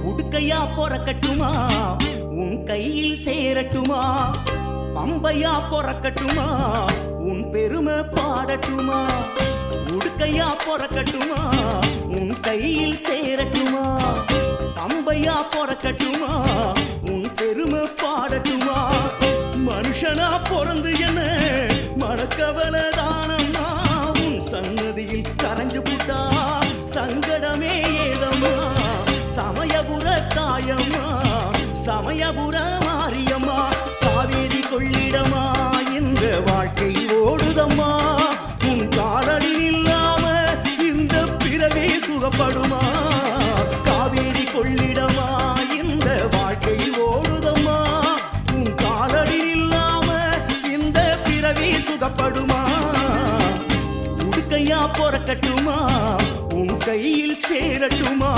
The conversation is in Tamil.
உடுக்கையா பொறக்கட்டுமா உன் கையில் சேரட்டுமா பம்பையா பொறக்கட்டுமா உன் பெருமை பாடட்டுமா உடுக்கையா பொறக்கட்டுமா உன் கையில் சேரட்டுமா பம்பையா பொறக்கட்டுமா உன் பெருமை பாடட்டுமா மனுஷனா பிறந்து என்ன மறக்கவல தானம்மா உன் சன்னதியில் கரைஞ்சு புட்டா சங்கடமே ஏதம்மா சமயபுர தாயம்மா சமயபுர மாரியம்மா காவேரி கொள்ளிடமா இந்த வாழ்க்கை ஓடுதம்மா உன் காலடி இல்லாம இந்த பிறவே சுகப்படுமா காவேரி கொள்ளிடமா இந்த வாழ்க்கை ஓடுதம்மா உன் காலடி இல்லாம இந்த பிறவி சுகப்படுமா உடுக்கையா பொறக்கட்டுமா உன் கையில் சேரட்டுமா